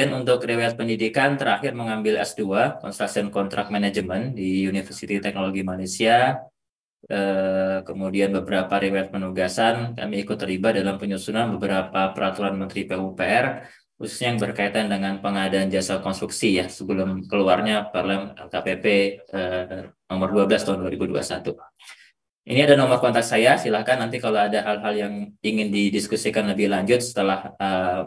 Kemudian untuk riwayat pendidikan terakhir mengambil S2 Construction Contract Management di University Teknologi Malaysia. Kemudian beberapa riwayat penugasan, kami ikut terlibat dalam penyusunan beberapa peraturan Menteri PUPR, khususnya yang berkaitan dengan pengadaan jasa konstruksi ya, sebelum keluarnya Perlem LKPP nomor 12 tahun 2021. Ini ada nomor kontak saya, silakan nanti kalau ada hal-hal yang ingin didiskusikan lebih lanjut setelah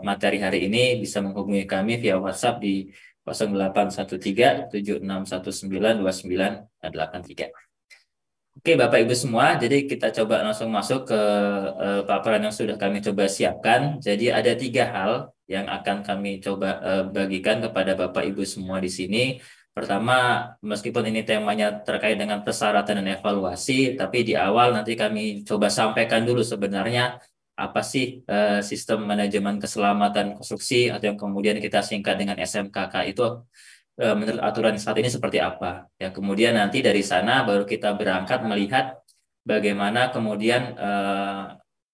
materi hari ini bisa menghubungi kami via WhatsApp di 0813 7619 2983. Oke, Bapak Ibu semua, jadi kita coba langsung masuk ke paparan yang sudah kami coba siapkan. Jadi ada 3 hal yang akan kami coba bagikan kepada Bapak Ibu semua di sini. Pertama, meskipun ini temanya terkait dengan persyaratan dan evaluasi, tapi di awal nanti kami coba sampaikan dulu sebenarnya apa sih sistem manajemen keselamatan konstruksi atau yang kemudian kita singkat dengan SMKK itu menurut aturan saat ini seperti apa. Ya, kemudian nanti dari sana baru kita berangkat melihat bagaimana kemudian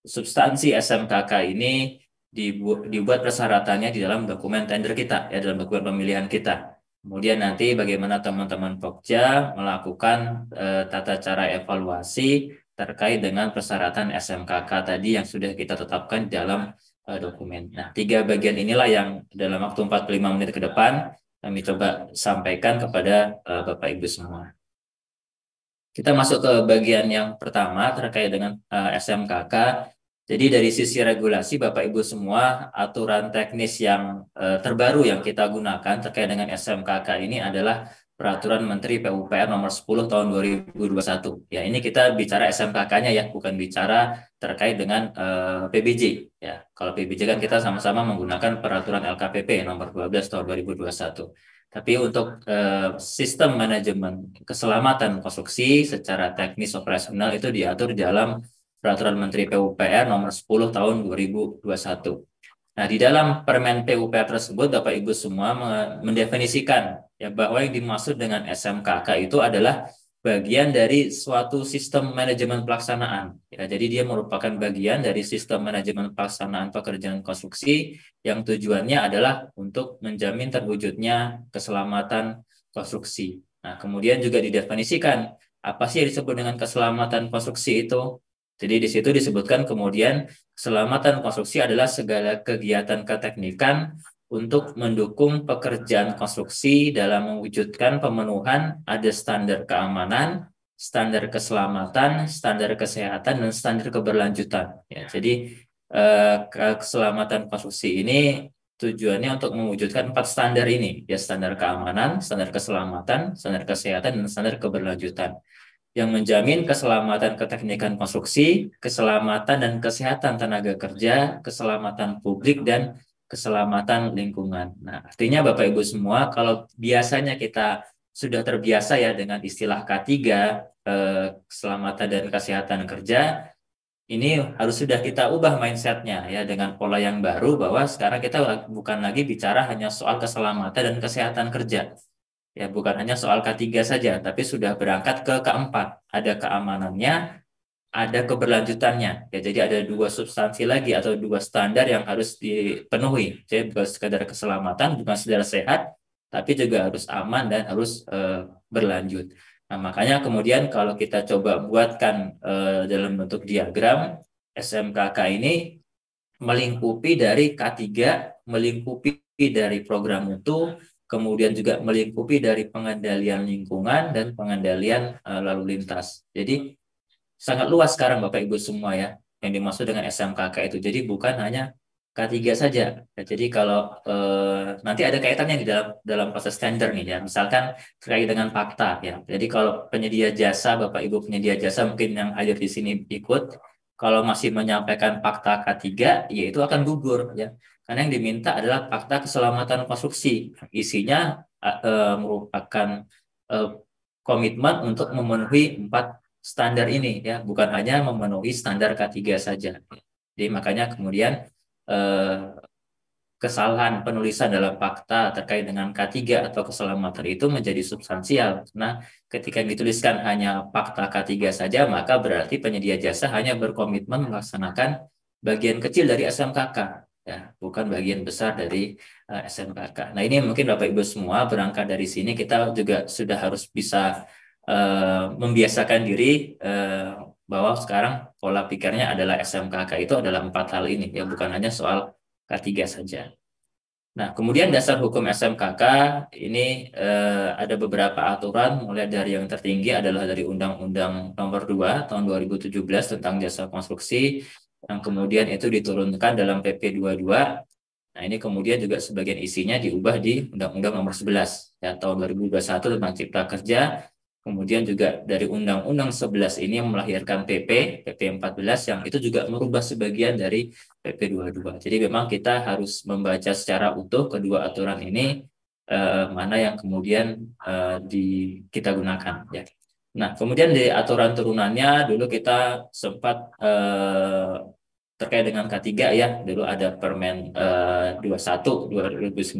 substansi SMKK ini dibuat persyaratannya di dalam dokumen tender kita, ya dalam dokumen pemilihan kita. Kemudian nanti bagaimana teman-teman Pokja melakukan tata cara evaluasi terkait dengan persyaratan SMKK tadi yang sudah kita tetapkan dalam dokumen. Nah, 3 bagian inilah yang dalam waktu 45 menit ke depan kami coba sampaikan kepada Bapak Ibu semua. Kita masuk ke bagian yang pertama terkait dengan SMKK. Jadi dari sisi regulasi Bapak Ibu semua, aturan teknis yang terbaru yang kita gunakan terkait dengan SMKK ini adalah Peraturan Menteri PUPR nomor 10 tahun 2021. Ya, ini kita bicara SMKK-nya ya, bukan bicara terkait dengan PBJ. Ya, kalau PBJ kan kita sama-sama menggunakan Peraturan LKPP nomor 12 tahun 2021. Tapi untuk sistem manajemen keselamatan konstruksi secara teknis operasional itu diatur dalam Peraturan Menteri PUPR nomor 10 tahun 2021. Nah, di dalam Permen PUPR tersebut, Bapak Ibu semua mendefinisikan ya bahwa yang dimaksud dengan SMKK itu adalah bagian dari suatu sistem manajemen pelaksanaan. Ya, jadi dia merupakan bagian dari sistem manajemen pelaksanaan pekerjaan konstruksi yang tujuannya adalah untuk menjamin terwujudnya keselamatan konstruksi. Nah, kemudian juga didefinisikan apa sih yang disebut dengan keselamatan konstruksi itu. Jadi di situ disebutkan kemudian keselamatan konstruksi adalah segala kegiatan keteknikan untuk mendukung pekerjaan konstruksi dalam mewujudkan pemenuhan ada standar keamanan, standar keselamatan, standar kesehatan, dan standar keberlanjutan. Ya, jadi keselamatan konstruksi ini tujuannya untuk mewujudkan 4 standar ini, ya standar keamanan, standar keselamatan, standar kesehatan, dan standar keberlanjutan yang menjamin keselamatan keteknikan konstruksi, keselamatan dan kesehatan tenaga kerja, keselamatan publik, dan keselamatan lingkungan. Nah, artinya Bapak Ibu semua, kalau biasanya kita sudah terbiasa ya dengan istilah K3, keselamatan dan kesehatan kerja, ini harus sudah kita ubah mindsetnya ya dengan pola yang baru bahwa sekarang kita bukan lagi bicara hanya soal keselamatan dan kesehatan kerja. Ya, bukan hanya soal K3 saja, tapi sudah berangkat ke K4. Ada keamanannya, ada keberlanjutannya. Ya, jadi ada 2 substansi lagi atau 2 standar yang harus dipenuhi. Jadi bukan sekedar keselamatan, bukan sekedar sehat, tapi juga harus aman dan harus berlanjut. Nah, makanya kemudian kalau kita coba buatkan dalam bentuk diagram, SMKK ini melingkupi dari K3, melingkupi dari program mutu, kemudian juga melingkupi dari pengendalian lingkungan dan pengendalian lalu lintas. Jadi sangat luas sekarang Bapak Ibu semua ya yang dimaksud dengan SMKK itu. Jadi bukan hanya K3 saja. Ya, jadi kalau nanti ada kaitannya di dalam proses tender nih ya. Misalkan terkait dengan fakta ya. Jadi kalau penyedia jasa Bapak Ibu penyedia jasa mungkin yang hadir di sini ikut, kalau masih menyampaikan fakta K3 ya itu akan gugur ya. Karena yang diminta adalah fakta keselamatan konstruksi. Isinya merupakan eh, komitmen untuk memenuhi 4 standar ini ya, bukan hanya memenuhi standar K3 saja. Jadi makanya kemudian eh, kesalahan penulisan dalam fakta terkait dengan K3 atau keselamatan itu menjadi substansial. Nah, ketika dituliskan hanya fakta K3 saja, maka berarti penyedia jasa hanya berkomitmen melaksanakan bagian kecil dari SMKK, ya, bukan bagian besar dari SMKK. Nah, ini mungkin Bapak Ibu semua berangkat dari sini kita juga sudah harus bisa membiasakan diri bahwa sekarang pola pikirnya adalah SMKK itu adalah 4 hal ini ya, bukan hanya soal K3 saja. Nah, kemudian dasar hukum SMKK ini ada beberapa aturan, mulai dari yang tertinggi adalah dari Undang-Undang Nomor 2 Tahun 2017 tentang jasa konstruksi, yang kemudian itu diturunkan dalam PP 22. Nah, ini kemudian juga sebagian isinya diubah di Undang-Undang Nomor 11 ya, Tahun 2021 tentang Cipta Kerja. Kemudian juga dari Undang-Undang 11 ini yang melahirkan PP 14 yang itu juga merubah sebagian dari PP 22. Jadi memang kita harus membaca secara utuh kedua aturan ini, mana yang kemudian kita gunakan ya. Nah, kemudian di aturan turunannya dulu kita sempat terkait dengan K3 ya, dulu ada Permen 21 2019,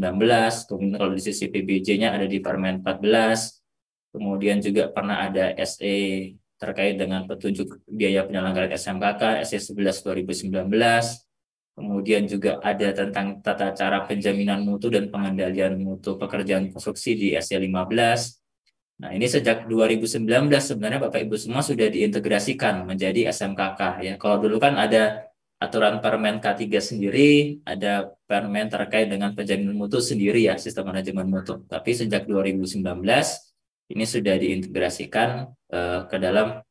kemudian kalau di sisi PBJ-nya ada di Permen 14. Kemudian juga pernah ada SE terkait dengan petunjuk biaya penyelenggaraan SMKK, SE 11 2019. Kemudian juga ada tentang tata cara penjaminan mutu dan pengendalian mutu pekerjaan konstruksi di SE 15. Nah, ini sejak 2019 sebenarnya Bapak Ibu semua sudah diintegrasikan menjadi SMKK ya. Kalau dulu kan ada aturan Permen K3 sendiri, ada Permen terkait dengan penjaminan mutu sendiri ya, sistem manajemen mutu. Tapi sejak 2019 ini sudah diintegrasikan ke dalam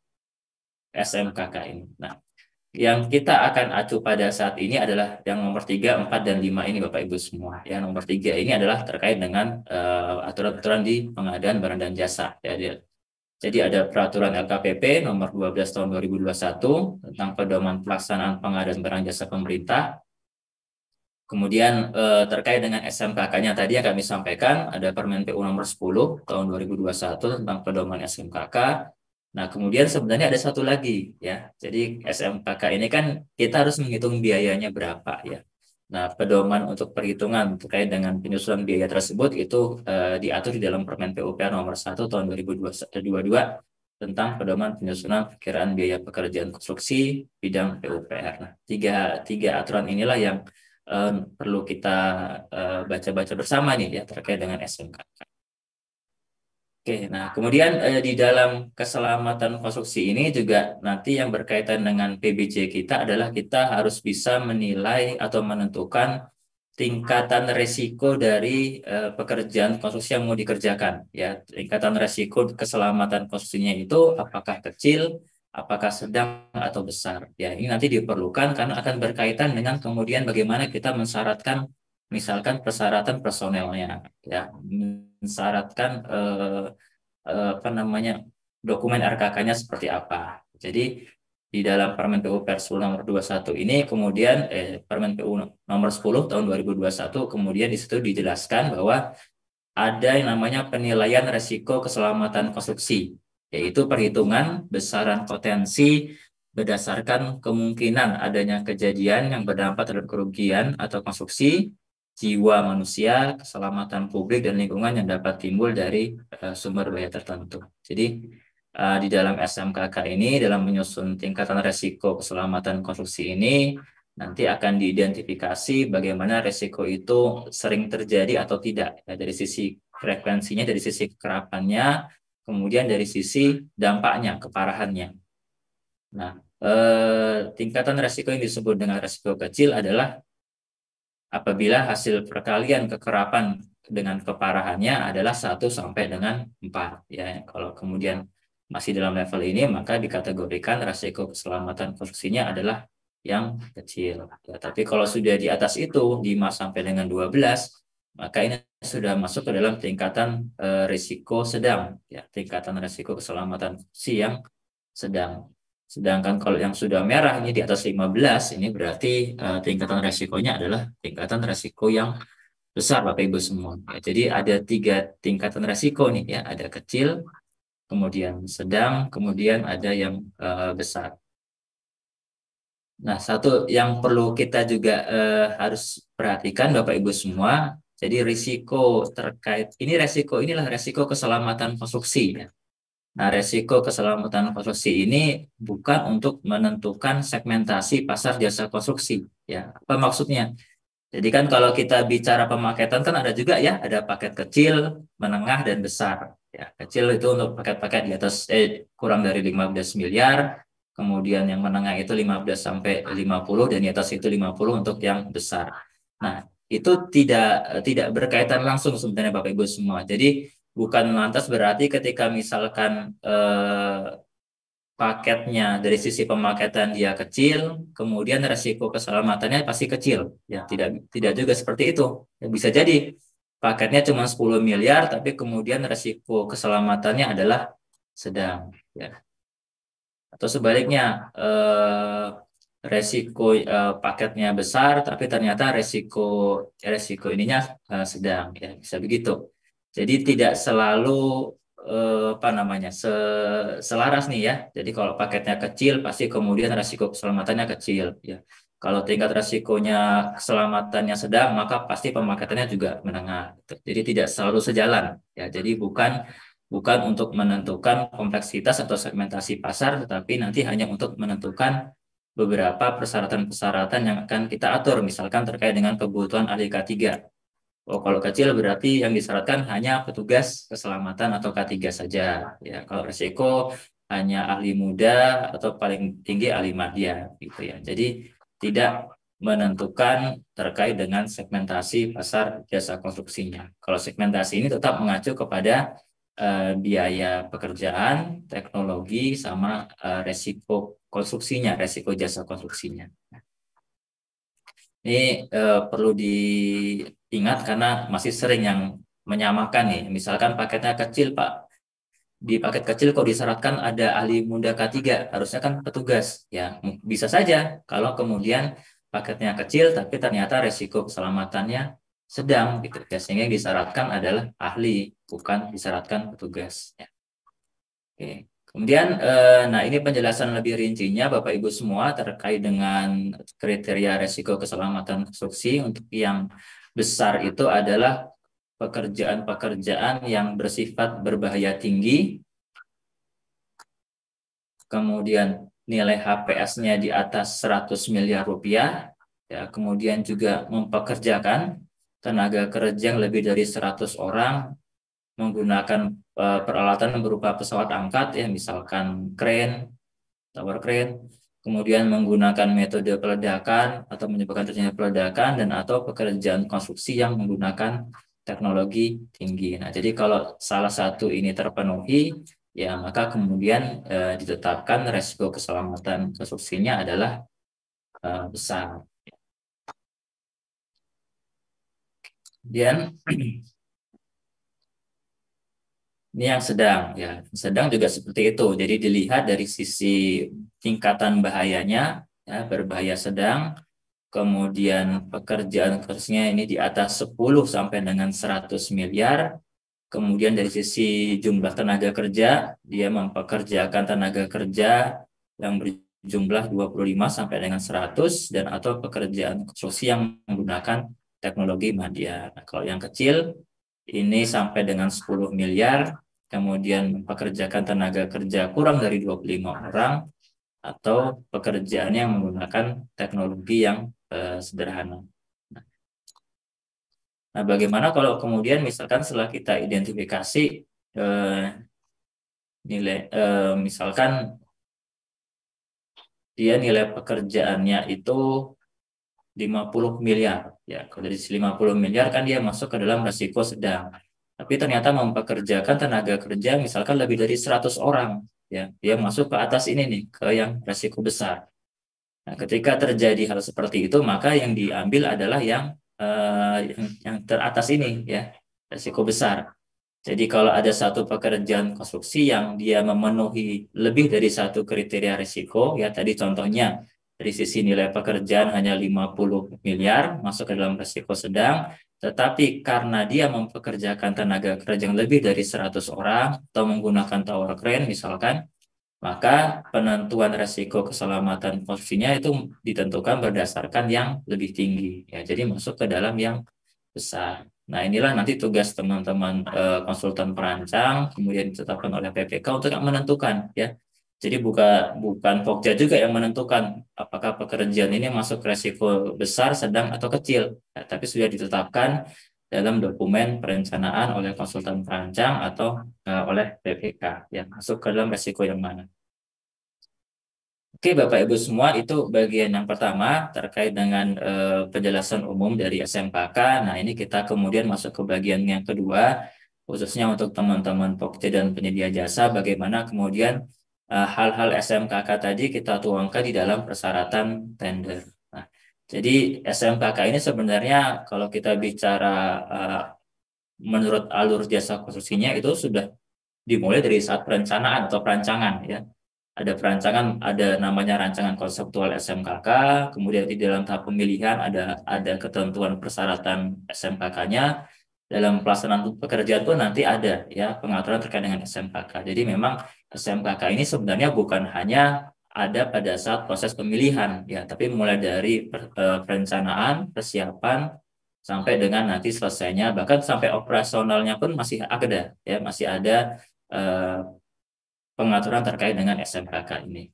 SMKK ini. Nah, yang kita akan acu pada saat ini adalah yang nomor 3, 4, dan 5 ini Bapak Ibu semua. Yang nomor 3 ini adalah terkait dengan aturan-aturan di pengadaan barang dan jasa. Ya, jadi ada peraturan LKPP nomor 12 tahun 2021 tentang pedoman pelaksanaan pengadaan barang jasa pemerintah. Kemudian terkait dengan SMKK-nya tadi yang kami sampaikan, ada Permen PU nomor 10 tahun 2021 tentang pedoman SMKK. Nah, kemudian sebenarnya ada satu lagi ya. Jadi SMKK ini kan kita harus menghitung biayanya berapa ya. Nah, pedoman untuk perhitungan terkait dengan penyusunan biaya tersebut itu diatur di dalam Permen PUPR nomor 1 tahun 2022 tentang pedoman penyusunan perkiraan biaya pekerjaan konstruksi bidang PUPR. Nah, tiga aturan inilah yang perlu kita baca-baca bersama nih ya terkait dengan SMK. Oke, nah kemudian di dalam keselamatan konstruksi ini juga nanti yang berkaitan dengan PBJ kita adalah kita harus bisa menilai atau menentukan tingkatan resiko dari pekerjaan konstruksi yang mau dikerjakan ya. Tingkatan resiko keselamatan konstruksinya itu apakah kecil, apakah sedang atau besar ya. Ini nanti diperlukan karena akan berkaitan dengan kemudian bagaimana kita mensyaratkan misalkan persyaratan personelnya ya, mensyaratkan apa namanya dokumen RKK-nya seperti apa. Jadi di dalam Permen PU Persul nomor 21 ini kemudian Permen PU nomor 10 tahun 2021 kemudian di situ dijelaskan bahwa ada yang namanya penilaian resiko keselamatan konstruksi, yaitu perhitungan besaran potensi berdasarkan kemungkinan adanya kejadian yang berdampak terhadap kerugian atau konstruksi, jiwa manusia, keselamatan publik dan lingkungan yang dapat timbul dari sumber daya tertentu. Jadi di dalam SMKK ini dalam menyusun tingkatan resiko keselamatan konstruksi ini nanti akan diidentifikasi bagaimana resiko itu sering terjadi atau tidak ya, dari sisi frekuensinya, dari sisi kekerapannya, kemudian dari sisi dampaknya, keparahannya. Nah, tingkatan resiko yang disebut dengan resiko kecil adalah apabila hasil perkalian kekerapan dengan keparahannya adalah 1 sampai dengan 4 ya. Kalau kemudian masih dalam level ini maka dikategorikan resiko keselamatan konstruksinya adalah yang kecil. Ya, tapi kalau sudah di atas itu 5 sampai dengan 12 maka ini sudah masuk ke dalam tingkatan risiko sedang ya, tingkatan risiko keselamatan konstruksi yang sedang. Sedangkan kalau yang sudah merah ini di atas 15 ini berarti tingkatan resikonya adalah tingkatan resiko yang besar Bapak Ibu semua. Ya, jadi ada 3 tingkatan resiko nih ya, ada kecil, kemudian sedang, kemudian ada yang besar. Nah, satu yang perlu kita juga harus perhatikan Bapak Ibu semua, jadi risiko terkait inilah resiko keselamatan konstruksi ya. Nah, resiko keselamatan konstruksi ini bukan untuk menentukan segmentasi pasar jasa konstruksi ya. Apa maksudnya? Jadi kan kalau kita bicara pemaketan kan ada juga ya, ada paket kecil, menengah, dan besar. Ya, kecil itu untuk paket-paket di atas kurang dari 15 miliar, kemudian yang menengah itu 15 sampai 50 dan di atas itu 50 untuk yang besar. Nah, itu tidak berkaitan langsung sebenarnya Bapak Ibu semua. Jadi bukan lantas berarti ketika misalkan paketnya dari sisi pemaketan dia kecil, kemudian resiko keselamatannya pasti kecil. Ya, tidak tidak juga seperti itu. Ya, bisa jadi paketnya cuma 10 miliar, tapi kemudian resiko keselamatannya adalah sedang. Ya. Atau sebaliknya, resiko paketnya besar, tapi ternyata resiko ininya sedang. Ya, bisa begitu. Jadi tidak selalu apa namanya selaras nih ya. Jadi kalau paketnya kecil pasti kemudian resiko keselamatannya kecil ya. Kalau tingkat resikonya keselamatannya sedang maka pasti pemaketannya juga menengah. Gitu. Jadi tidak selalu sejalan ya. Jadi bukan bukan untuk menentukan kompleksitas atau segmentasi pasar, tetapi nanti hanya untuk menentukan beberapa persyaratan-persyaratan yang akan kita atur, misalkan terkait dengan kebutuhan ahli K3. Oh, kalau kecil berarti yang disyaratkan hanya petugas keselamatan atau K3 saja. Ya, kalau resiko hanya ahli muda atau paling tinggi ahli madya, gitu ya. Jadi tidak menentukan terkait dengan segmentasi pasar jasa konstruksinya. Kalau segmentasi ini tetap mengacu kepada biaya pekerjaan, teknologi, sama resiko konstruksinya, resiko jasa konstruksinya. Ini perlu diingat karena masih sering yang menyamakan nih. Misalkan paketnya kecil, Pak. Di paket kecil kok disyaratkan ada ahli muda K3, harusnya kan petugas. Ya, bisa saja kalau kemudian paketnya kecil tapi ternyata resiko keselamatannya sedang gitu. Ya, sehingga yang disyaratkan adalah ahli, bukan disyaratkan petugas. Ya. Oke. Kemudian, nah ini penjelasan lebih rincinya Bapak Ibu semua terkait dengan kriteria resiko keselamatan konstruksi. Untuk yang besar itu adalah pekerjaan-pekerjaan yang bersifat berbahaya tinggi, kemudian nilai HPS-nya di atas 100 miliar rupiah, ya, kemudian juga mempekerjakan tenaga kerja yang lebih dari 100 orang menggunakan peralatan berupa pesawat angkat ya misalkan crane, tower crane, kemudian menggunakan metode peledakan atau menyebabkan terjadinya peledakan dan atau pekerjaan konstruksi yang menggunakan teknologi tinggi. Nah, jadi kalau salah satu ini terpenuhi, ya maka kemudian ditetapkan resiko keselamatan konstruksinya adalah besar. Kemudian ini yang sedang, ya. Sedang juga seperti itu. Jadi dilihat dari sisi tingkatan bahayanya, ya, berbahaya sedang, kemudian pekerjaan kerasnya ini di atas 10 sampai dengan 100 miliar, kemudian dari sisi jumlah tenaga kerja, dia mempekerjakan tenaga kerja yang berjumlah 25 sampai dengan 100 dan atau pekerjaan konstruksi yang menggunakan teknologi media. Nah, kalau yang kecil ini sampai dengan 10 miliar, kemudian mempekerjakan tenaga kerja kurang dari 25 orang, atau pekerjaan yang menggunakan teknologi yang sederhana. Nah, bagaimana kalau kemudian misalkan setelah kita identifikasi eh, nilai, misalkan dia nilai pekerjaannya itu 50 miliar. Ya, kalau dari 50 miliar kan dia masuk ke dalam resiko sedang. Tapi ternyata mempekerjakan tenaga kerja misalkan lebih dari 100 orang. Ya, dia masuk ke atas ini nih, ke yang resiko besar. Nah, ketika terjadi hal seperti itu, maka yang diambil adalah yang teratas ini, ya, resiko besar. Jadi kalau ada satu pekerjaan konstruksi yang dia memenuhi lebih dari satu kriteria risiko, ya tadi contohnya dari sisi nilai pekerjaan hanya 50 miliar masuk ke dalam risiko sedang, tetapi karena dia mempekerjakan tenaga kerja yang lebih dari 100 orang atau menggunakan tower crane misalkan, maka penentuan resiko keselamatan konstruksinya itu ditentukan berdasarkan yang lebih tinggi. Ya, jadi masuk ke dalam yang besar. Nah, inilah nanti tugas teman-teman konsultan perancang, kemudian ditetapkan oleh PPK untuk menentukan ya Jadi bukan Pokja juga yang menentukan apakah pekerjaan ini masuk resiko besar, sedang, atau kecil. Ya, tapi sudah ditetapkan dalam dokumen perencanaan oleh konsultan perancang atau oleh BPK yang masuk ke dalam resiko yang mana. Oke, Bapak Ibu semua, itu bagian yang pertama terkait dengan penjelasan umum dari SMKK. Nah, ini kita kemudian masuk ke bagian yang kedua, khususnya untuk teman-teman Pokja dan penyedia jasa, bagaimana kemudian hal-hal SMKK tadi kita tuangkan di dalam persyaratan tender. Nah, jadi SMKK ini sebenarnya kalau kita bicara menurut alur jasa konstruksinya itu sudah dimulai dari saat perencanaan atau perancangan, ya. Ada perancangan, ada namanya rancangan konseptual SMKK, kemudian di dalam tahap pemilihan ada ketentuan persyaratan SMKK-nya. Dalam pelaksanaan pekerjaan pun nanti ada ya pengaturan terkait dengan SMKK. Jadi memang SMKK ini sebenarnya bukan hanya ada pada saat proses pemilihan ya, tapi mulai dari perencanaan, persiapan sampai dengan nanti selesainya, bahkan sampai operasionalnya pun masih ada ya, masih ada eh, pengaturan terkait dengan SMKK ini.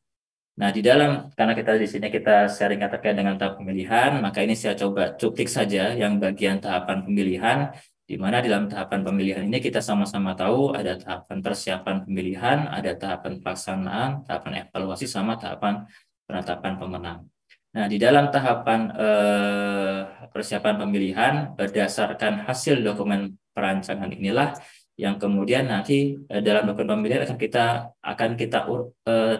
Nah, di dalam, karena kita di sini kita sharing terkait dengan tahap pemilihan, maka ini saya coba cuplik saja yang bagian tahapan pemilihan, di mana dalam tahapan pemilihan ini kita sama-sama tahu ada tahapan persiapan pemilihan, ada tahapan pelaksanaan, tahapan evaluasi, sama tahapan penetapan pemenang. Nah, di dalam tahapan persiapan pemilihan, berdasarkan hasil dokumen perancangan inilah yang kemudian nanti dalam dokumen pemilihan akan kita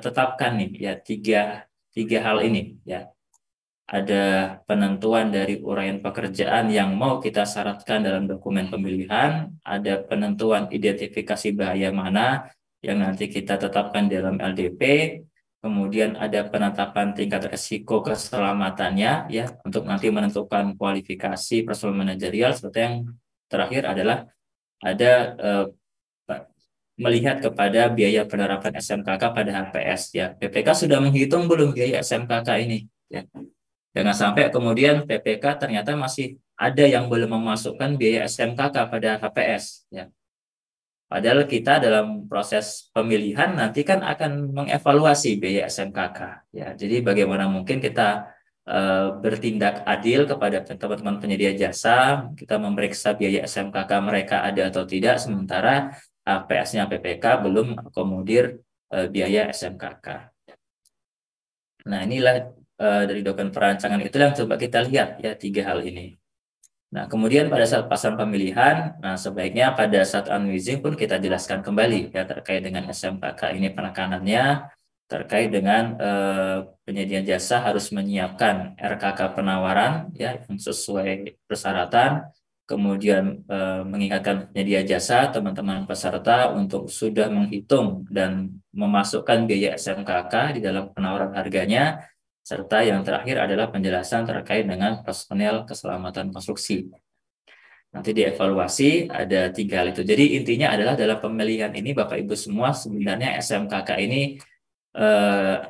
tetapkan nih ya tiga hal ini ya. Ada penentuan dari uraian pekerjaan yang mau kita syaratkan dalam dokumen pemilihan, ada penentuan identifikasi bahaya mana yang nanti kita tetapkan dalam LDP, kemudian ada penetapan tingkat risiko keselamatannya ya untuk nanti menentukan kualifikasi personal manajerial, serta yang terakhir adalah ada melihat kepada biaya penerapan SMKK pada HPS ya. PPK sudah menghitung belum biaya SMKK ini ya. Jangan sampai kemudian PPK ternyata masih ada yang belum memasukkan biaya SMKK pada HPS ya. Padahal kita dalam proses pemilihan nanti kan akan mengevaluasi biaya SMKK ya. Jadi bagaimana mungkin kita bertindak adil kepada teman-teman penyedia jasa, kita memeriksa biaya SMKK mereka ada atau tidak, sementara APS-nya PPK belum akomodir biaya SMKK. Nah, inilah dari dokumen perancangan itu yang coba kita lihat ya tiga hal ini. Nah, kemudian pada saat pasang pemilihan, nah sebaiknya pada saat unwizing pun kita jelaskan kembali ya terkait dengan SMKK ini penekanannya, terkait dengan penyedia jasa harus menyiapkan RKK penawaran ya yang sesuai persyaratan, kemudian mengingatkan penyedia jasa teman-teman peserta untuk sudah menghitung dan memasukkan biaya SMKK di dalam penawaran harganya, serta yang terakhir adalah penjelasan terkait dengan personel keselamatan konstruksi. Nanti dievaluasi ada tiga hal itu. Jadi intinya adalah dalam pemilihan ini Bapak Ibu semua sebenarnya SMKK ini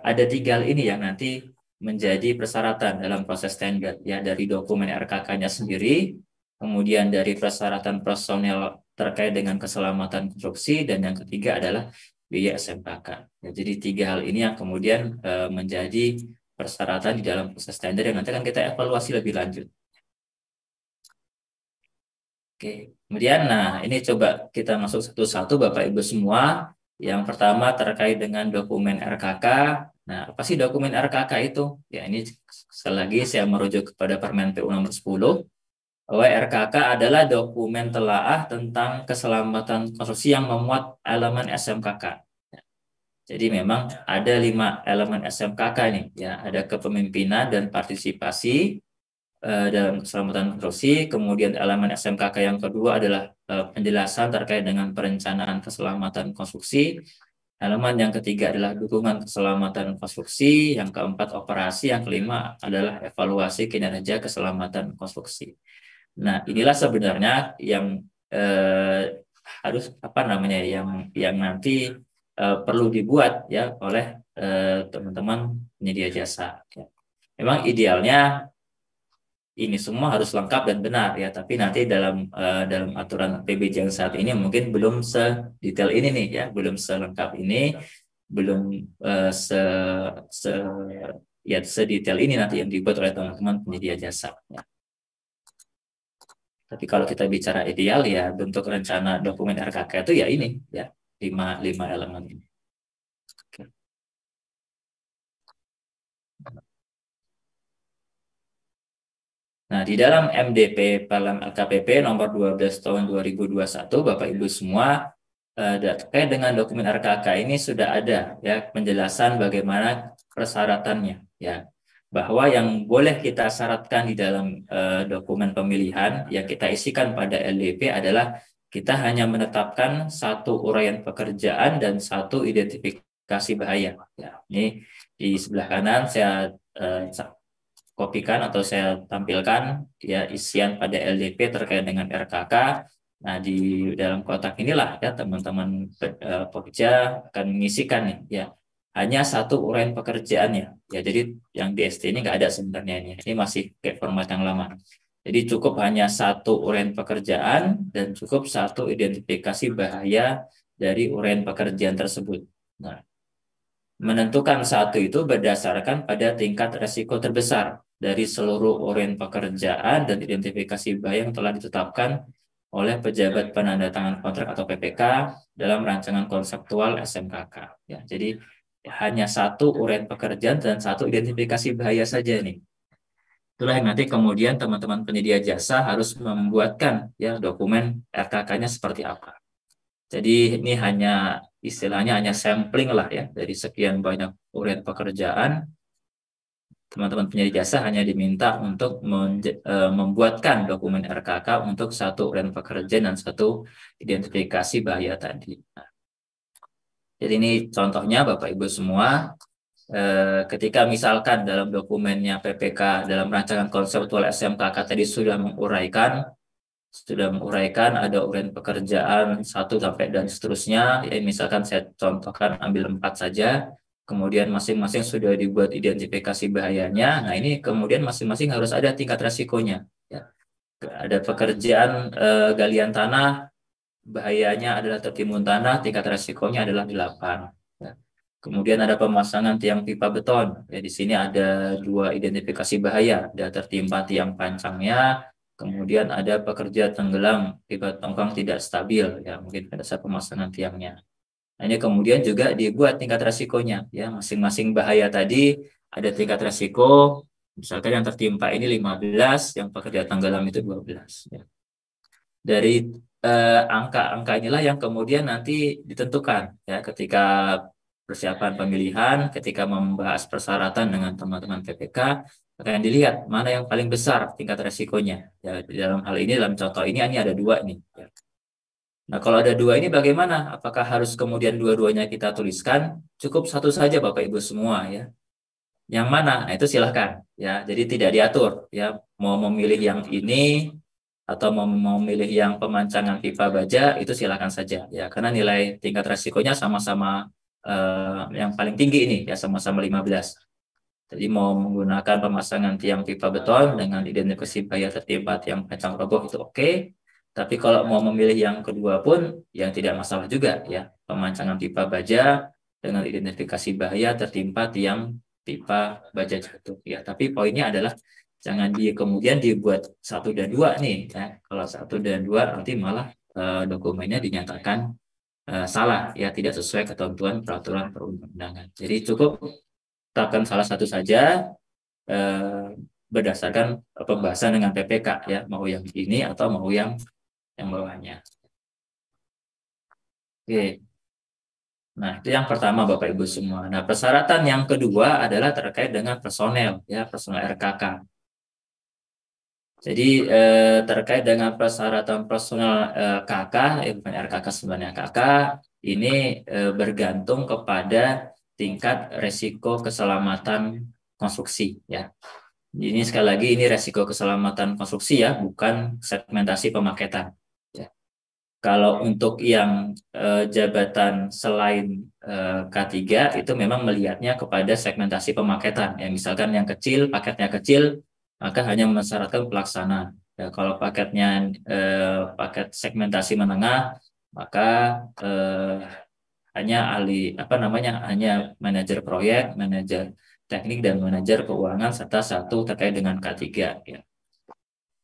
ada tiga hal ini yang nanti menjadi persyaratan dalam proses tender ya, dari dokumen RKK-nya sendiri, kemudian dari persyaratan personel terkait dengan keselamatan konstruksi, dan yang ketiga adalah biaya SMKK. Ya, jadi tiga hal ini yang kemudian menjadi persyaratan di dalam proses tender yang nanti akan kita evaluasi lebih lanjut. Oke, kemudian nah ini coba kita masuk satu-satu Bapak Ibu semua. Yang pertama terkait dengan dokumen RKK. Nah, apa sih dokumen RKK itu? Ya, ini sekali lagi saya merujuk kepada Permen PU nomor 10 bahwa RKK adalah dokumen telaah tentang keselamatan konstruksi yang memuat elemen SMKK. Jadi memang ada 5 elemen SMKK ini ya, ada kepemimpinan dan partisipasi dalam keselamatan konstruksi. Kemudian elemen SMKK yang kedua adalah penjelasan terkait dengan perencanaan keselamatan konstruksi. Elemen yang ketiga adalah dukungan keselamatan konstruksi. Yang keempat operasi. Yang kelima adalah evaluasi kinerja keselamatan konstruksi. Nah, inilah sebenarnya yang harus apa namanya yang nanti perlu dibuat ya oleh teman-teman penyedia jasa. Ya. Memang idealnya ini semua harus lengkap dan benar ya, tapi nanti dalam aturan PBJ yang saat ini mungkin belum sedetail ini nih ya, belum selengkap ini. belum se, se ya sedetail ini nanti yang dibuat oleh teman-teman penyedia jasa. Ya. Tapi kalau kita bicara ideal ya bentuk rencana dokumen RKK itu ya ini ya lima elemen ini. Oke. Nah, di dalam MDP dalam LKPP nomor 12 tahun 2021, Bapak Ibu semua, terkait dengan dokumen RKK ini sudah ada ya penjelasan bagaimana persyaratannya ya. Bahwa yang boleh kita syaratkan di dalam dokumen pemilihan yang kita isikan pada LDP adalah kita hanya menetapkan satu uraian pekerjaan dan satu identifikasi bahaya. Ya, ini di sebelah kanan saya kopikan atau saya tampilkan ya isian pada LDP terkait dengan RKK. Nah, di dalam kotak inilah ya teman-teman pekerja akan mengisikan nih ya hanya satu uraian pekerjaannya. Ya, jadi yang di ST ini nggak ada sebenarnya ini. Ini masih kayak format yang lama. Jadi cukup hanya satu uraian pekerjaan dan cukup satu identifikasi bahaya dari uraian pekerjaan tersebut. Nah, menentukan satu itu berdasarkan pada tingkat resiko terbesar dari seluruh uraian pekerjaan dan identifikasi bahaya yang telah ditetapkan oleh pejabat penandatangan kontrak atau PPK dalam rancangan konseptual SMKK. Ya, jadi hanya satu uraian pekerjaan dan satu identifikasi bahaya saja nih. Itulah yang nanti kemudian teman-teman penyedia jasa harus membuatkan ya dokumen RKK-nya seperti apa. Jadi ini hanya istilahnya hanya sampling lah ya dari sekian banyak uraian pekerjaan. Teman-teman penyedia jasa hanya diminta untuk membuatkan dokumen RKK untuk satu uraian pekerjaan dan satu identifikasi bahaya tadi. Nah, jadi ini contohnya Bapak Ibu semua. Ketika misalkan dalam dokumennya PPK dalam rancangan konseptual SMKK tadi sudah menguraikan ada uraian pekerjaan satu sampai dan seterusnya ya misalkan saya contohkan ambil 4 saja kemudian masing-masing sudah dibuat identifikasi bahayanya nah ini kemudian masing-masing harus ada tingkat resikonya ya ada pekerjaan galian tanah bahayanya adalah tertimbun tanah tingkat resikonya adalah 8 ya. Kemudian ada pemasangan tiang pipa beton ya di sini ada 2 identifikasi bahaya ada tertimpa tiang pancangnya. Kemudian ada pekerja tenggelam akibat tongkang tidak stabil, ya mungkin pada saat pemasangan tiangnya. Nah, ini kemudian juga dibuat tingkat resikonya, ya masing-masing bahaya tadi ada tingkat resiko. Misalkan yang tertimpa ini 15, yang pekerja tenggelam itu 12. Ya. Dari angka-angka inilah yang kemudian nanti ditentukan, ya ketika persiapan pemilihan, ketika membahas persyaratan dengan teman-teman PPK, akan dilihat mana yang paling besar tingkat resikonya. Ya, di dalam hal ini, dalam contoh ini ada 2 nih. Ya. Nah, kalau ada 2 ini bagaimana? Apakah harus kemudian dua-duanya kita tuliskan? Cukup satu saja Bapak Ibu semua ya. Yang mana? Nah, itu silahkan ya. Jadi tidak diatur ya. Mau memilih yang ini atau mau memilih yang pemancangan pipa baja itu silahkan saja ya. Karena nilai tingkat resikonya sama-sama yang paling tinggi ini ya sama-sama 15. Jadi mau menggunakan pemasangan tiang pipa beton dengan identifikasi bahaya tertimpa tiang pancang roboh itu oke. Tapi kalau mau memilih yang kedua pun yang tidak masalah juga ya. Pemancangan pipa baja dengan identifikasi bahaya tertimpa tiang pipa baja jatuh ya. Tapi poinnya adalah jangan kemudian dibuat 1 dan 2 nih ya. Kalau 1 dan 2 nanti malah dokumennya dinyatakan salah ya tidak sesuai ketentuan peraturan perundang-undangan. Jadi cukup tetapkan salah satu saja eh, berdasarkan pembahasan dengan PPK ya mau yang ini atau mau yang bawahnya. Oke. Nah, itu yang pertama Bapak Ibu semua. Nah, persyaratan yang kedua adalah terkait dengan personel ya, personel RKK. Jadi terkait dengan persyaratan personel KK, bukan RKK sebenarnya KK, ini bergantung kepada tingkat resiko keselamatan konstruksi ya. Ini sekali lagi ini resiko keselamatan konstruksi ya, bukan segmentasi pemaketan. Ya. Kalau untuk yang jabatan selain K3 itu memang melihatnya kepada segmentasi pemaketan. Ya, misalkan yang kecil, paketnya kecil, maka hanya mensyaratkan pelaksanaan. Ya, kalau paket segmentasi menengah, maka hanya hanya manajer proyek, manajer teknik dan manajer keuangan serta satu terkait dengan K3 ya.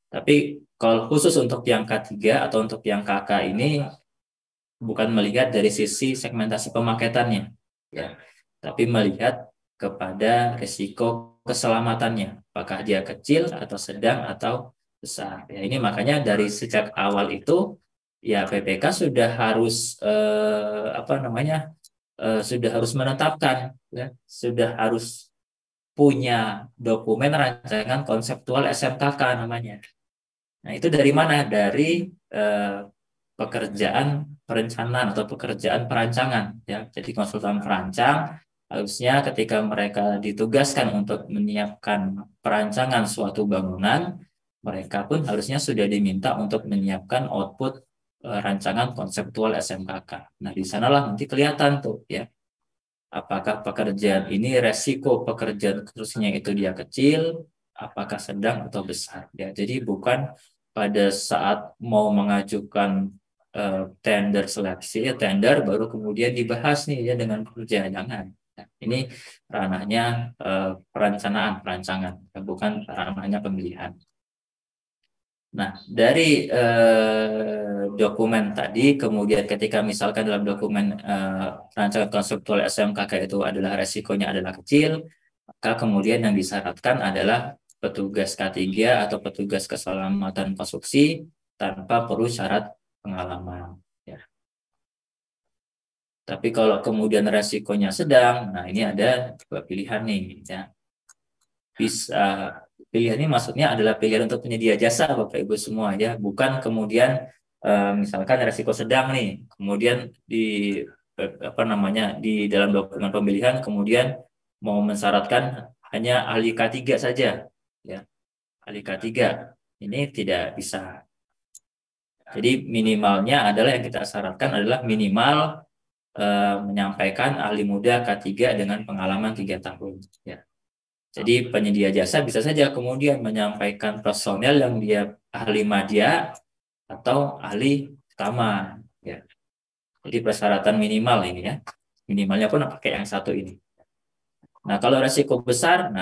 Tapi kalau khusus untuk yang K3 atau untuk yang KK ini bukan melihat dari sisi segmentasi pemaketannya ya, tapi melihat kepada risiko keselamatannya, apakah dia kecil atau sedang atau besar. Ya, ini makanya dari sejak awal itu ya PPK sudah harus sudah harus menetapkan ya, sudah harus punya dokumen rancangan konseptual SMKK namanya. Nah, itu dari mana? Dari eh, pekerjaan perencanaan atau pekerjaan perancangan ya. Jadi konsultan perancang harusnya ketika mereka ditugaskan untuk menyiapkan perancangan suatu bangunan, mereka pun harusnya sudah diminta untuk menyiapkan output rancangan konseptual SMKK. Nah, di sanalah nanti kelihatan tuh ya, apakah pekerjaan ini resiko pekerjaan khususnya itu dia kecil, apakah sedang atau besar ya. Jadi bukan pada saat mau mengajukan tender seleksi, tender baru kemudian dibahas nih ya dengan pekerjaan, jangan. Nah, ini ranahnya perencanaan, perancangan, bukan ranahnya pemilihan. Nah, dari dokumen tadi, kemudian ketika misalkan dalam dokumen rancangan konseptual SMKK itu adalah resikonya adalah kecil, maka kemudian yang disyaratkan adalah petugas K3 atau petugas keselamatan konstruksi tanpa perlu syarat pengalaman. Ya. Tapi kalau kemudian resikonya sedang, nah ini ada dua pilihan nih, ya. Bisa pilihan ini maksudnya adalah pilihan untuk penyedia jasa Bapak Ibu semua ya, bukan kemudian misalkan resiko sedang nih, kemudian di di dalam dokumen pemilihan kemudian mau mensyaratkan hanya ahli K3 saja ya, ahli K3 ini tidak bisa. Jadi minimalnya adalah yang kita syaratkan adalah minimal menyampaikan ahli muda K3 dengan pengalaman 3 tahun ya. Jadi penyedia jasa bisa saja kemudian menyampaikan personel yang dia ahli madya atau ahli utama ya. Jadi persyaratan minimal ini ya. Minimalnya pun pakai yang satu ini. Nah, kalau resiko besar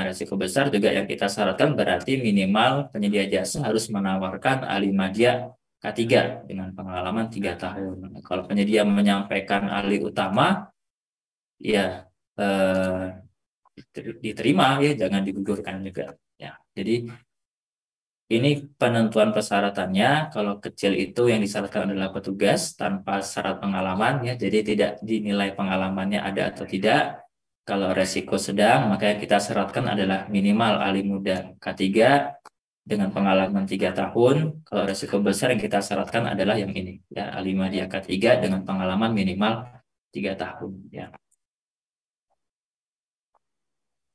juga yang kita syaratkan berarti minimal penyedia jasa harus menawarkan ahli madya K3 dengan pengalaman 3 tahun. Nah, kalau penyedia menyampaikan ahli utama, ya diterima ya, jangan digugurkan juga. Ya, jadi ini penentuan persyaratannya. Kalau kecil itu yang disyaratkan adalah petugas tanpa syarat pengalaman ya, jadi tidak dinilai pengalamannya ada atau tidak. Kalau resiko sedang, maka yang kita syaratkan adalah minimal ahli muda K3 dengan pengalaman 3 tahun. Kalau resiko besar yang kita syaratkan adalah yang ini ya, ahli media K3 dengan pengalaman minimal 3 tahun ya.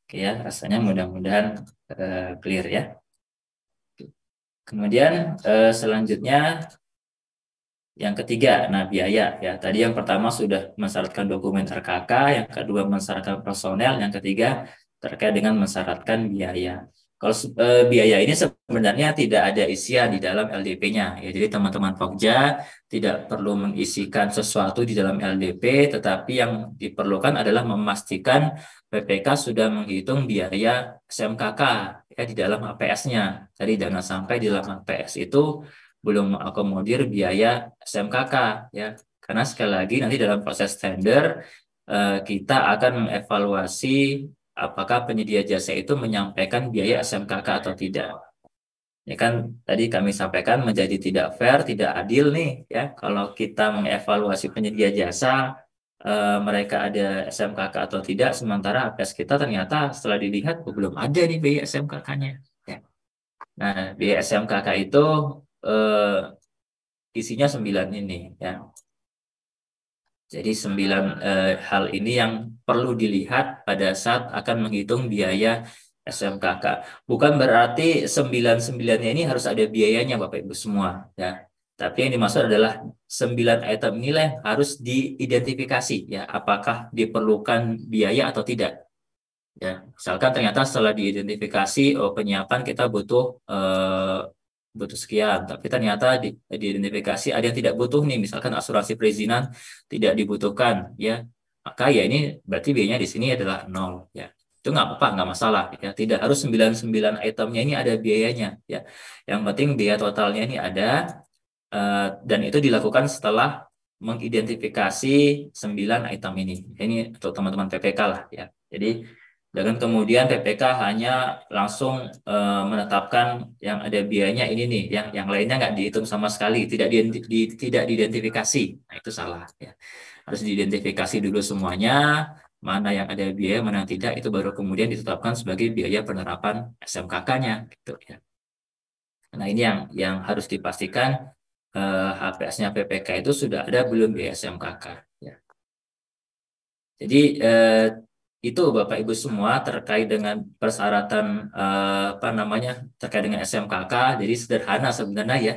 Oke ya, rasanya mudah-mudahan clear ya. Kemudian selanjutnya yang ketiga, nah biaya ya. Tadi yang pertama sudah mensyaratkan dokumen RKK, yang kedua mensyaratkan personel, yang ketiga terkait dengan mensyaratkan biaya. Kalau biaya ini sebenarnya tidak ada isian di dalam LDP-nya ya. Jadi teman-teman Pokja tidak perlu mengisikan sesuatu di dalam LDP, tetapi yang diperlukan adalah memastikan PPK sudah menghitung biaya SMKK ya di dalam HPS-nya. Jadi jangan sampai di dalam HPS itu belum mengakomodir biaya SMKK ya. Karena sekali lagi nanti dalam proses tender kita akan mengevaluasi apakah penyedia jasa itu menyampaikan biaya SMKK atau tidak. Ya kan tadi kami sampaikan menjadi tidak fair, tidak adil nih ya kalau kita mengevaluasi penyedia jasa mereka ada SMKK atau tidak, sementara APS kita ternyata setelah dilihat belum ada nih biaya SMKK-nya. Ya. Nah, biaya SMKK itu isinya 9 ini ya. Jadi 9 hal ini yang perlu dilihat pada saat akan menghitung biaya SMKK. Bukan berarti 9-9-nya ini harus ada biayanya Bapak Ibu semua ya. Tapi yang dimaksud adalah 9 item nilai yang harus diidentifikasi ya, apakah diperlukan biaya atau tidak. Ya, misalkan ternyata setelah diidentifikasi, oh penyiapan kita butuh butuh sekian, tapi ternyata diidentifikasi ada yang tidak butuh nih, misalkan asuransi perizinan tidak dibutuhkan, ya, maka ya ini berarti biayanya di sini adalah nol, ya. Itu nggak apa-apa, nggak masalah, ya. Tidak harus 99 itemnya ini ada biayanya, ya. Yang penting biaya totalnya ini ada, dan itu dilakukan setelah mengidentifikasi 9 item ini. Ini untuk teman-teman PPK lah, ya. Jadi dan kemudian PPK hanya langsung menetapkan yang ada biayanya ini nih, yang lainnya nggak dihitung sama sekali, tidak diidentifikasi. Nah, itu salah, ya. Harus diidentifikasi dulu semuanya, mana yang ada biaya, mana yang tidak, itu baru kemudian ditetapkan sebagai biaya penerapan SMKK-nya, gitu, ya. Nah, ini yang harus dipastikan, HPS-nya PPK itu sudah ada belum di SMKK, ya. Jadi itu Bapak Ibu semua terkait dengan persyaratan, apa namanya, terkait dengan SMKK. Jadi sederhana sebenarnya, ya.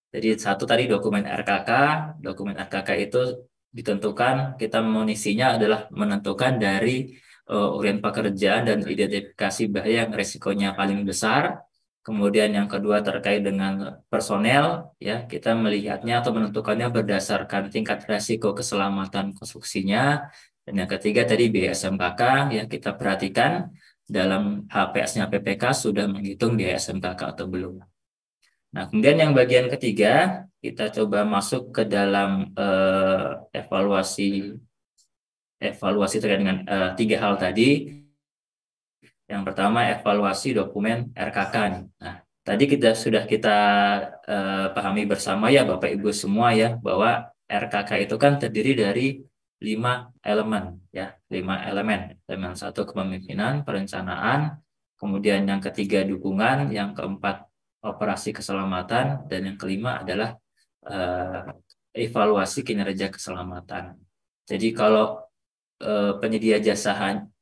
Jadi satu tadi dokumen RKK. Dokumen RKK itu ditentukan, kita munisinya adalah menentukan dari uraian pekerjaan dan identifikasi bahaya yang resikonya paling besar. Kemudian yang kedua terkait dengan personel, ya, kita melihatnya atau menentukannya berdasarkan tingkat resiko keselamatan konstruksinya. Dan yang ketiga tadi BSMKK, ya, kita perhatikan dalam HPS-nya PPK sudah menghitung biaya SMKK atau belum. Nah, kemudian yang bagian ketiga, kita coba masuk ke dalam evaluasi evaluasi terkait dengan tiga hal tadi. Yang pertama evaluasi dokumen RKK nih. Nah, tadi sudah kita pahami bersama, ya Bapak Ibu semua, ya, bahwa RKK itu kan terdiri dari 5 elemen, ya, 5 elemen. Elemen satu kepemimpinan, perencanaan, kemudian yang ketiga dukungan, yang keempat operasi keselamatan, dan yang kelima adalah evaluasi kinerja keselamatan. Jadi kalau penyedia jasa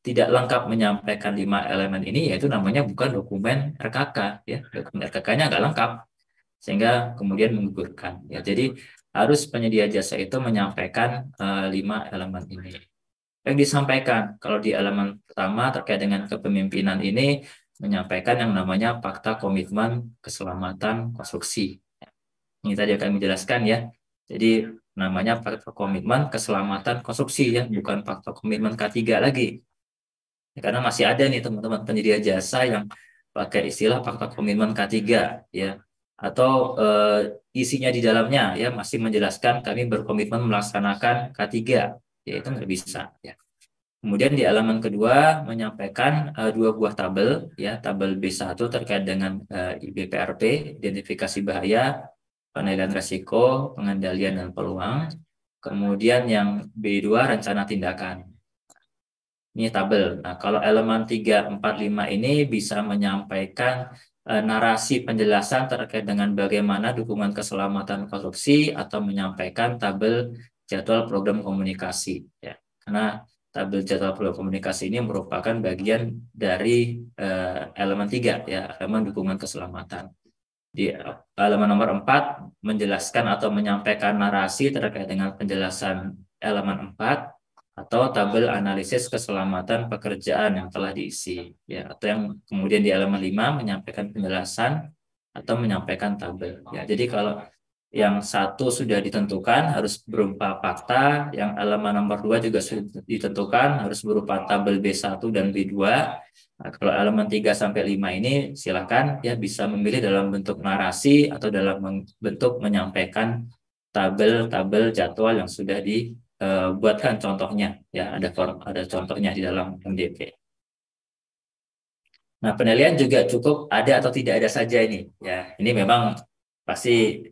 tidak lengkap menyampaikan 5 elemen ini, yaitu namanya bukan dokumen RKK, ya. Dokumen RKK-nya nggak lengkap, sehingga kemudian menggugurkan, ya. Jadi harus penyedia jasa itu menyampaikan 5 elemen ini. Yang disampaikan kalau di elemen pertama terkait dengan kepemimpinan ini, menyampaikan yang namanya fakta komitmen keselamatan konstruksi. Ini tadi akan menjelaskan, ya. Jadi namanya fakta komitmen keselamatan konstruksi, ya, bukan fakta komitmen K3 lagi. Ya, karena masih ada nih teman-teman penyedia jasa yang pakai istilah fakta komitmen K3, ya. Atau isinya di dalamnya, ya, masih menjelaskan kami berkomitmen melaksanakan K3. Ya, itu nggak bisa, ya. Kemudian di halaman kedua menyampaikan 2 buah tabel, ya, tabel B1 terkait dengan IBPRP, identifikasi bahaya, penilaian risiko, pengendalian dan peluang. Kemudian yang B2 rencana tindakan. Ini tabel. Nah, kalau elemen 3, 4, 5 ini bisa menyampaikan narasi penjelasan terkait dengan bagaimana dukungan keselamatan konstruksi atau menyampaikan tabel jadwal program komunikasi, ya. Karena tabel jadwal program komunikasi ini merupakan bagian dari elemen 3, ya, elemen dukungan keselamatan. Di halaman nomor 4 menjelaskan atau menyampaikan narasi terkait dengan penjelasan elemen 4 atau tabel analisis keselamatan pekerjaan yang telah diisi, ya, atau yang kemudian di halaman 5 menyampaikan penjelasan atau menyampaikan tabel, ya. Jadi kalau yang satu sudah ditentukan harus berupa fakta, yang halaman nomor 2 juga sudah ditentukan harus berupa tabel B1 dan B2. Nah, kalau elemen 3 sampai 5 ini silakan, ya, bisa memilih dalam bentuk narasi atau dalam bentuk menyampaikan tabel-tabel jadwal yang sudah dibuatkan contohnya, ya, ada contohnya di dalam MDP. Nah, penilaian juga cukup ada atau tidak ada saja ini, ya. Ini memang pasti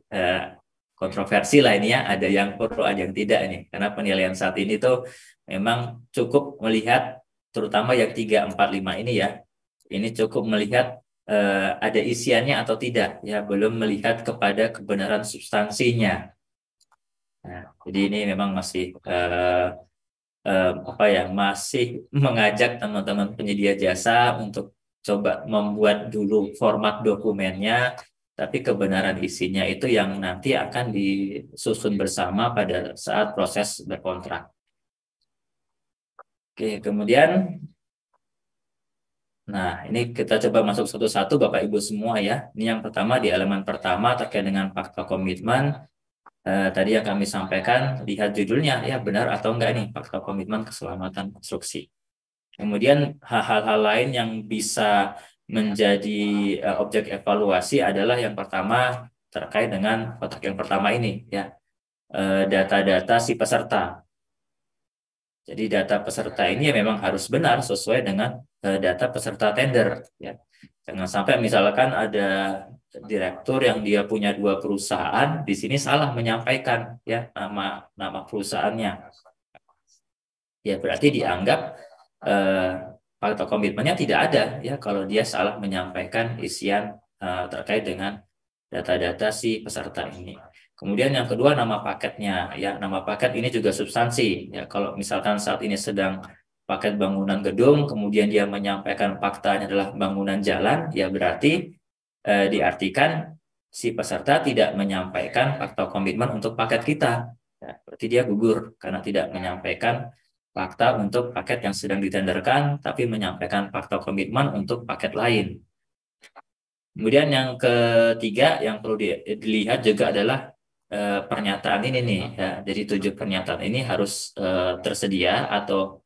kontroversi lah ini, ya. Ada yang perlu, ada yang tidak ini. Karena penilaian saat ini tuh memang cukup melihat, terutama yang 3, 4, 5 ini, ya. Ini cukup melihat ada isiannya atau tidak, ya. Belum melihat kepada kebenaran substansinya. Nah, jadi ini memang masih apa ya, masih mengajak teman-teman penyedia jasa untuk coba membuat dulu format dokumennya, tapi kebenaran isinya itu yang nanti akan disusun bersama pada saat proses berkontrak. Oke, kemudian Nah, ini kita coba masuk satu-satu Bapak Ibu semua ya. Ini yang pertama di halaman pertama terkait dengan fakta komitmen. Tadi yang kami sampaikan, lihat judulnya ya, benar atau enggak nih fakta komitmen keselamatan konstruksi. Kemudian hal-hal lain yang bisa menjadi objek evaluasi adalah yang pertama terkait dengan kotak yang pertama ini ya, data-data si peserta. Jadi data peserta ini ya memang harus benar sesuai dengan data peserta tender ya. Jangan sampai misalkan ada direktur yang dia punya 2 perusahaan, di sini salah menyampaikan ya nama perusahaannya. Ya berarti dianggap eh, fakta komitmennya tidak ada ya kalau dia salah menyampaikan isian terkait dengan data-data si peserta ini. Kemudian yang kedua nama paketnya ya, nama paket ini juga substansi ya. Kalau misalkan saat ini sedang paket bangunan gedung, kemudian dia menyampaikan faktanya adalah bangunan jalan, ya berarti diartikan si peserta tidak menyampaikan fakta komitmen untuk paket kita. Ya, berarti dia gugur karena tidak menyampaikan fakta untuk paket yang sedang ditenderkan, tapi menyampaikan fakta komitmen untuk paket lain. Kemudian yang ketiga yang perlu dilihat juga adalah pernyataan ini nih ya. Jadi 7 pernyataan ini harus tersedia atau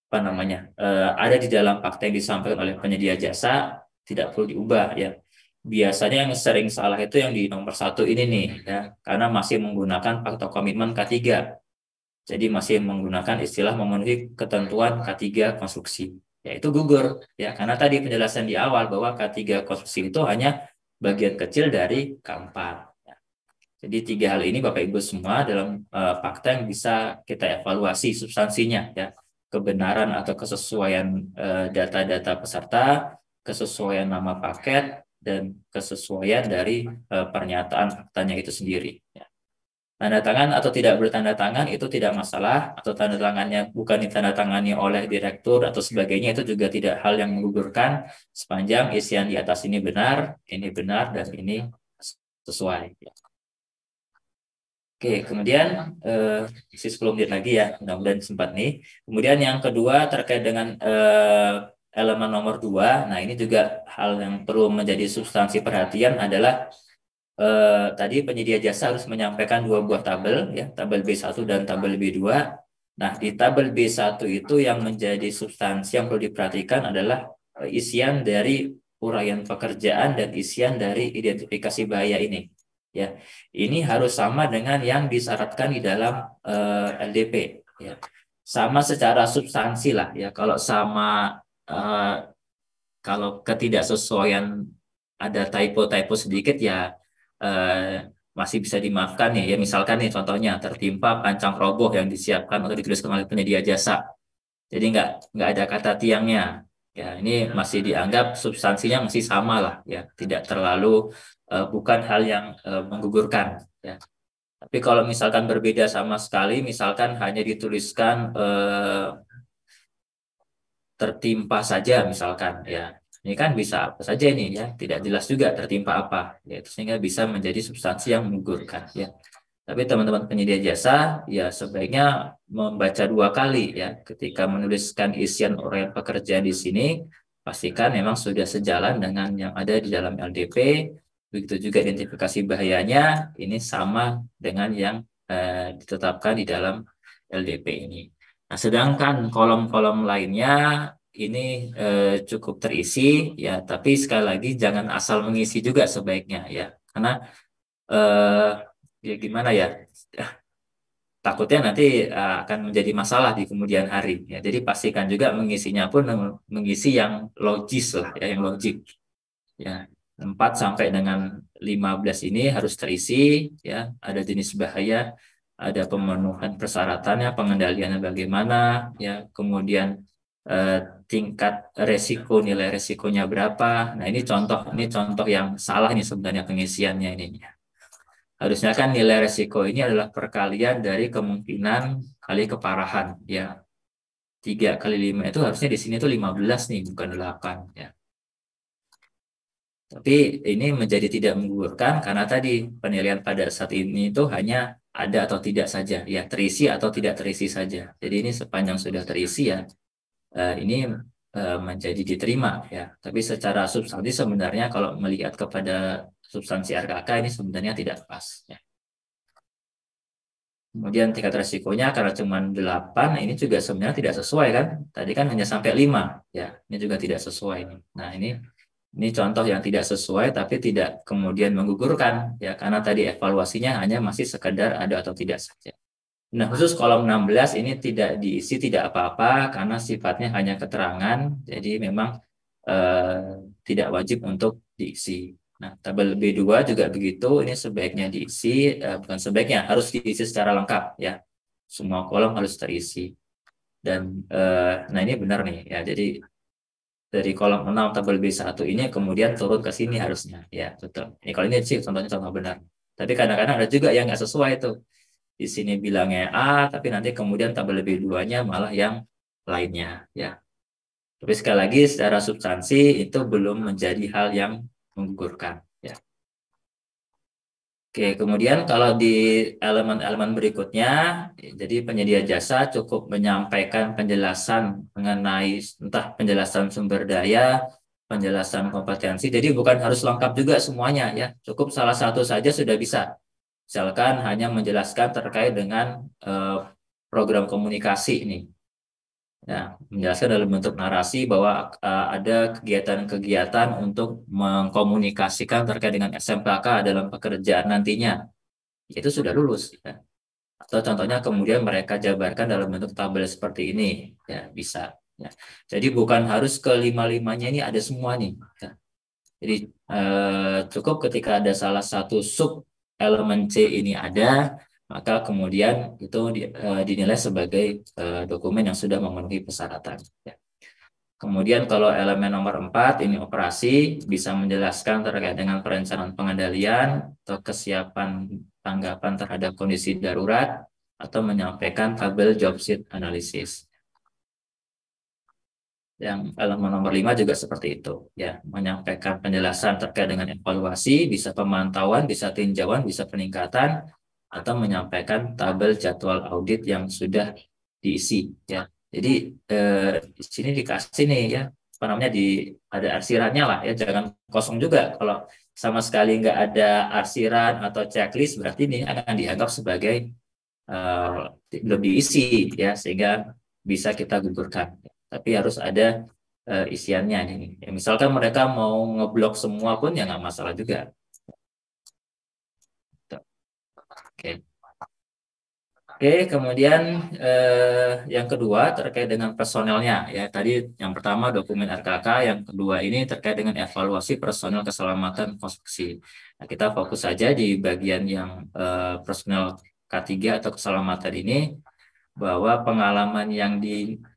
apa namanya ada di dalam fakta yang disampaikan oleh penyedia jasa, tidak perlu diubah ya. Biasanya yang sering salah itu yang di nomor 1 ini nih ya, karena masih menggunakan fakta komitmen K3. Jadi masih menggunakan istilah memenuhi ketentuan K3 konstruksi. Ya itu gugur ya, karena tadi penjelasan di awal bahwa K3 konstruksi itu hanya bagian kecil dari K4. Ya. Jadi 3 hal ini Bapak Ibu semua dalam fakta yang bisa kita evaluasi substansinya ya. Kebenaran atau kesesuaian data-data peserta, kesesuaian nama paket, dan kesesuaian dari pernyataan faktanya itu sendiri. Ya. Tanda tangan atau tidak bertanda tangan itu tidak masalah, atau tanda tangannya bukan ditandatangani oleh direktur atau sebagainya, itu juga tidak hal yang menggugurkan sepanjang isian di atas ini benar, dan ini sesuai. Oke, kemudian masih 10 menit lagi ya, mudah-mudahan sempat nih. Kemudian yang kedua terkait dengan elemen nomor 2, nah ini juga hal yang perlu menjadi substansi perhatian adalah tadi penyedia jasa harus menyampaikan 2 buah tabel ya, tabel B1 dan tabel B2. Nah, di tabel B1 itu yang menjadi substansi yang perlu diperhatikan adalah isian dari uraian pekerjaan dan isian dari identifikasi bahaya ini. Ya, ini harus sama dengan yang disyaratkan di dalam LDP. Ya, sama secara substansi lah ya. Kalau sama kalau ketidaksesuaian ada typo sedikit ya masih bisa dimaafkan ya. Ya misalkan nih contohnya tertimpa pancang roboh yang disiapkan atau dituliskan oleh penyedia jasa. Jadi nggak ada kata tiangnya. Ya ini masih dianggap substansinya masih sama lah ya. Tidak terlalu bukan hal yang menggugurkan. Ya. Tapi kalau misalkan berbeda sama sekali, misalkan hanya dituliskan tertimpa saja misalkan ya, ini kan bisa apa saja ini ya, tidak jelas juga tertimpa apa ya, itu sehingga bisa menjadi substansi yang menggugurkan ya. Tapi teman-teman penyedia jasa ya sebaiknya membaca 2 kali ya ketika menuliskan isian uraian pekerjaan di sini, pastikan memang sudah sejalan dengan yang ada di dalam LDP. Begitu juga identifikasi bahayanya ini sama dengan yang ditetapkan di dalam LDP ini. Nah, sedangkan kolom-kolom lainnya ini cukup terisi ya, tapi sekali lagi jangan asal mengisi juga sebaiknya ya, karena eh, ya gimana ya, takutnya nanti akan menjadi masalah di kemudian hari ya. Jadi pastikan juga mengisinya pun mengisi yang logis lah ya, yang logik ya. 4 sampai dengan 15 ini harus terisi ya, ada jenis bahaya, ada pemenuhan persyaratannya, pengendaliannya bagaimana ya, kemudian eh, tingkat resiko, nilai resikonya berapa. Nah, ini contoh yang salah nih sebenarnya pengisiannya ini. Harusnya kan nilai resiko ini adalah perkalian dari kemungkinan kali keparahan ya. 3 kali 5 itu harusnya di sini tuh 15 nih, bukan 8 ya. Tapi ini menjadi tidak menggugurkan karena tadi penilaian pada saat ini itu hanya ada atau tidak saja, ya terisi atau tidak terisi saja. Jadi ini sepanjang sudah terisi ya, ini menjadi diterima ya. Tapi secara substansi sebenarnya kalau melihat kepada substansi RKK ini sebenarnya tidak pas ya. Kemudian tingkat resikonya karena cuma 8, ini juga sebenarnya tidak sesuai kan. Tadi kan hanya sampai 5 ya. Ini juga tidak sesuai. Nah, ini contoh yang tidak sesuai tapi tidak kemudian menggugurkan ya, karena tadi evaluasinya hanya masih sekedar ada atau tidak saja. Nah, khusus kolom 16 ini tidak diisi, tidak apa-apa karena sifatnya hanya keterangan, jadi memang tidak wajib untuk diisi. Nah, tabel B2 juga begitu, ini sebaiknya diisi, bukan sebaiknya, harus diisi secara lengkap ya. Semua kolom harus terisi. Dan nah ini benar nih ya, jadi dari kolom 6 tabel B1 ini kemudian turun ke sini harusnya. Ya, betul. Ini kalau ini sih contohnya contoh benar. Tapi kadang-kadang ada juga yang nggak sesuai itu. Di sini bilangnya A, tapi nanti kemudian tabel B2-nya malah yang lainnya. Ya. Tapi sekali lagi secara substansi itu belum menjadi hal yang menggugurkan. Ya. Oke, kemudian kalau di elemen-elemen berikutnya, jadi penyedia jasa cukup menyampaikan penjelasan mengenai entah penjelasan sumber daya, penjelasan kompetensi. Jadi bukan harus lengkap juga semuanya ya. Cukup salah satu saja sudah bisa. Misalkan hanya menjelaskan terkait dengan program komunikasi ini. Ya, menjelaskan dalam bentuk narasi bahwa ada kegiatan-kegiatan untuk mengkomunikasikan terkait dengan SMKK dalam pekerjaan nantinya. Itu sudah lulus. Ya. Atau contohnya kemudian mereka jabarkan dalam bentuk tabel seperti ini. Ya, bisa. Ya. Jadi bukan harus kelima-limanya ini ada semua nih. Ya. Jadi cukup ketika ada salah satu sub elemen C ini ada, maka kemudian itu dinilai sebagai dokumen yang sudah memenuhi persyaratan. Ya. Kemudian kalau elemen nomor 4 ini operasi, bisa menjelaskan terkait dengan perencanaan pengendalian atau kesiapan tanggapan terhadap kondisi darurat atau menyampaikan tabel job sheet analisis. Yang elemen nomor 5 juga seperti itu ya, menyampaikan penjelasan terkait dengan evaluasi, bisa pemantauan, bisa tinjauan, bisa peningkatan, atau menyampaikan tabel jadwal audit yang sudah diisi ya. Jadi di sini dikasih nih ya, apa namanya, ada arsirannya lah ya, jangan kosong juga. Kalau sama sekali nggak ada arsiran atau checklist berarti ini akan dianggap sebagai belum diisi ya, sehingga bisa kita gugurkan. Tapi harus ada isiannya ini. Ya, misalkan mereka mau ngeblok semua pun ya nggak masalah juga. Oke. Oke, kemudian yang kedua terkait dengan personelnya ya. Tadi yang pertama dokumen RKK, yang kedua ini terkait dengan evaluasi personel keselamatan konstruksi. Nah, kita fokus saja di bagian yang personel K3 atau keselamatan ini, bahwa pengalaman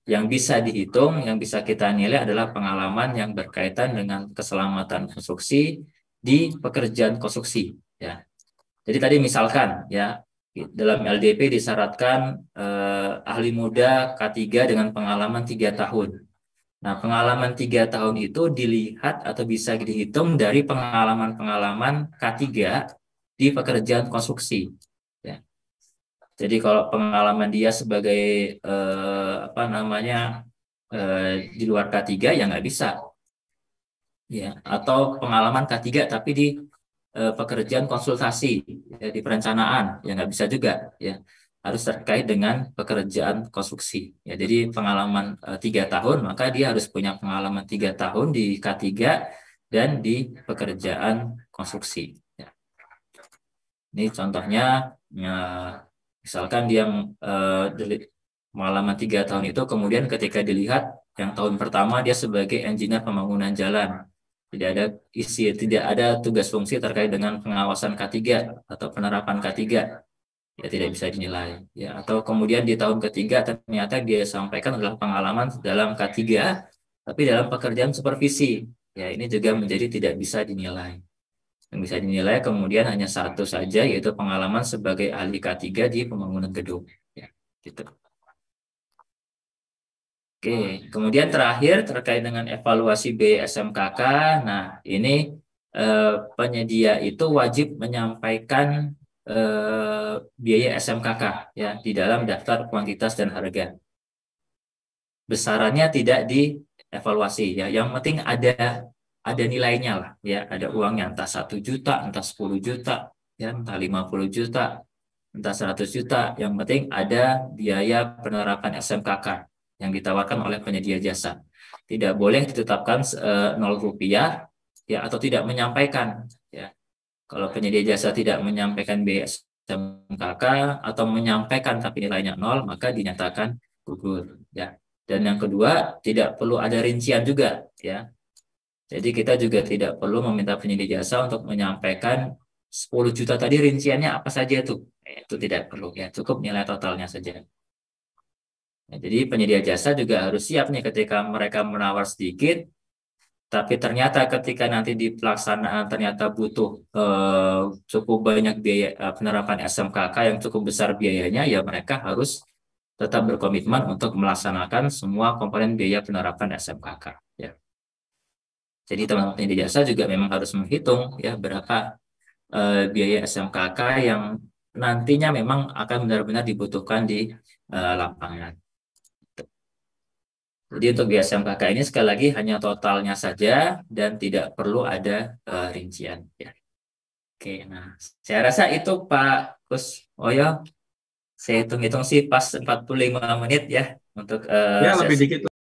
yang bisa dihitung, yang bisa kita nilai adalah pengalaman yang berkaitan dengan keselamatan konstruksi di pekerjaan konstruksi ya. Jadi tadi misalkan ya, dalam LDP disyaratkan ahli muda K3 dengan pengalaman 3 tahun. Nah, pengalaman 3 tahun itu dilihat atau bisa dihitung dari pengalaman-pengalaman K3 di pekerjaan konstruksi. Ya. Jadi kalau pengalaman dia sebagai apa namanya di luar K3 ya nggak bisa. Ya, atau pengalaman K3 tapi di pekerjaan konsultasi ya, di perencanaan ya nggak bisa juga ya, harus terkait dengan pekerjaan konstruksi ya. Jadi pengalaman 3 tahun, maka dia harus punya pengalaman 3 tahun di K3 dan di pekerjaan konstruksi ya. Ini contohnya ya, misalkan dia pengalaman 3 tahun itu kemudian ketika dilihat yang tahun pertama dia sebagai engineer pembangunan jalan, tidak ada tugas fungsi terkait dengan pengawasan K3 atau penerapan K3, ya tidak bisa dinilai ya. Atau kemudian di tahun ketiga ternyata dia sampaikan adalah pengalaman dalam K3 tapi dalam pekerjaan supervisi, ya ini juga menjadi tidak bisa dinilai. Yang bisa dinilai kemudian hanya satu saja, yaitu pengalaman sebagai ahli K3 di pembangunan gedung ya, gitu. Oke, kemudian terakhir terkait dengan evaluasi biaya SMKK. Nah, ini eh, penyedia itu wajib menyampaikan biaya SMKK ya di dalam daftar kuantitas dan harga. Besarannya tidak evaluasi ya. Yang penting ada nilainya lah ya, ada uangnya entah 1 juta, entah 10 juta, ya, entah 50 juta, entah 100 juta. Yang penting ada biaya penerapan SMKK yang ditawarkan oleh penyedia jasa. Tidak boleh ditetapkan 0 rupiah ya, atau tidak menyampaikan ya. Kalau penyedia jasa tidak menyampaikan biaya SMKK atau menyampaikan tapi nilainya 0, maka dinyatakan gugur ya. Dan yang kedua, tidak perlu ada rincian juga ya. Jadi kita juga tidak perlu meminta penyedia jasa untuk menyampaikan 10 juta tadi rinciannya apa saja tuh. Itu tidak perlu ya, cukup nilai totalnya saja. Ya, jadi penyedia jasa juga harus siap nih ketika mereka menawar sedikit, tapi ternyata ketika nanti di pelaksanaan ternyata butuh cukup banyak biaya penerapan SMKK yang cukup besar biayanya, ya mereka harus tetap berkomitmen untuk melaksanakan semua komponen biaya penerapan SMKK. Ya. Jadi teman-teman penyedia jasa juga memang harus menghitung ya berapa biaya SMKK yang nantinya memang akan benar-benar dibutuhkan di lapangan. Jadi untuk biaya SMKK ini sekali lagi hanya totalnya saja dan tidak perlu ada rincian. Ya. Oke, nah saya rasa itu Pak Kus Oyo. Saya hitung-hitung sih pas 45 menit ya untuk Ya, lebih sesi. dikit